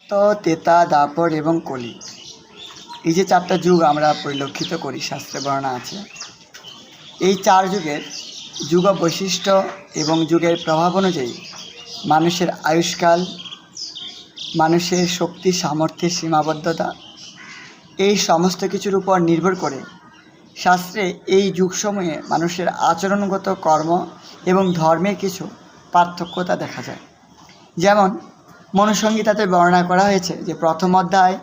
সত্য, ত্রেতা, দ্বাপর এবং কলি, এই যে চারটা যুগ আমরা পরিলক্ষিত করি, শাস্ত্রে বর্ণনা আছে। এই চার যুগের যুগ বৈশিষ্ট্য এবং যুগের প্রভাব অনুযায়ী মানুষের আয়ুষ্কাল, মানুষের শক্তি সামর্থ্যের সীমাবদ্ধতা, এই সমস্ত কিছুর উপর নির্ভর করে শাস্ত্রে এই যুগসমূহে মানুষের আচরণগত কর্ম এবং ধর্মের কিছু পার্থক্যতা দেখা যায়। যেমন মনুসংহিতাতে বর্ণনা করা হয়েছে যে প্রথম অধ্যায়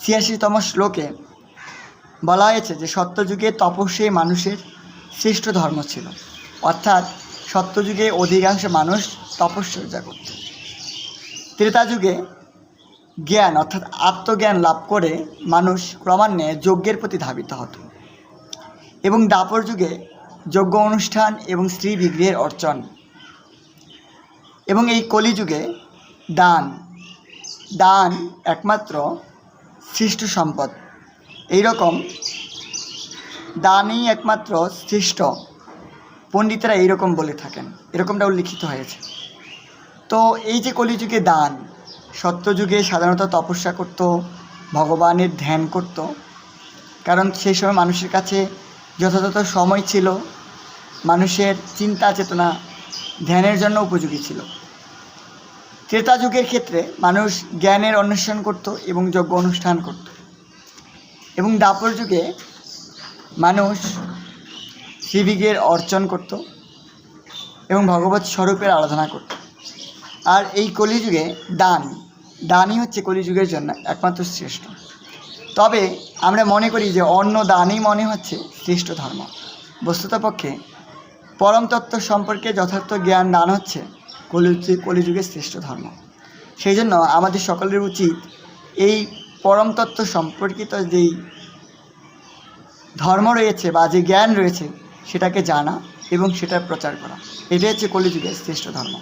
৮৬তম শ্লোকে বলা হয়েছে যে সত্যযুগে তপস্বী মানুষের শ্রেষ্ঠ ধর্ম ছিল, অর্থাৎ সত্যযুগে অধিকাংশ মানুষ তপস্যা করত। ত্রেতাযুগে জ্ঞান অর্থাৎ আত্মজ্ঞান লাভ করে মানুষ ক্রমান্বয়ে যজ্ঞের প্রতি ধাবিত হতো, এবং দ্বাপর যুগে যজ্ঞ অনুষ্ঠান এবং স্ত্রী বিগ্রহের অর্চন, এবং এই কলিযুগে দান একমাত্র শ্রেষ্ঠ সম্পদ। এইরকম দানই একমাত্র শ্রেষ্ঠ, পণ্ডিতরা এইরকম বলে থাকেন, এরকমটা উল্লিখিত হয়েছে। তো এই যে কলিযুগে দান, সত্যযুগে সাধারণত তপস্যা করত, ভগবানের ধ্যান করত, কারণ সেই সময় মানুষের কাছে যথাযথ সময় ছিল, মানুষের চিন্তা চেতনা ধ্যানের জন্য উপযোগী ছিল। ত্রেতা যুগের ক্ষেত্রে মানুষ জ্ঞানের অন্বেষণ করত এবং যজ্ঞ অনুষ্ঠান করত, এবং দ্বাপর যুগে মানুষ শ্রীবিগ্রহের অর্চন করত এবং ভগবত স্বরূপের আরাধনা করত। আর এই কলিযুগে দানই হচ্ছে কলিযুগের জন্য একমাত্র শ্রেষ্ঠ। তবে আমরা মনে করি যে অন্য দানই মনে হচ্ছে শ্রেষ্ঠ ধর্ম। বস্তুতপক্ষে পরম তত্ত্ব সম্পর্কে যথার্থ জ্ঞান দান হচ্ছে কলিযুগের শ্রেষ্ঠ ধর্ম। সেই জন্য আমাদের সকলের উচিত এই পরম তত্ত্ব সম্পর্কিত যেই ধর্ম রয়েছে বা যে জ্ঞান রয়েছে সেটাকে জানা এবং সেটার প্রচার করা, এটাই হচ্ছে কলিযুগের শ্রেষ্ঠ ধর্ম।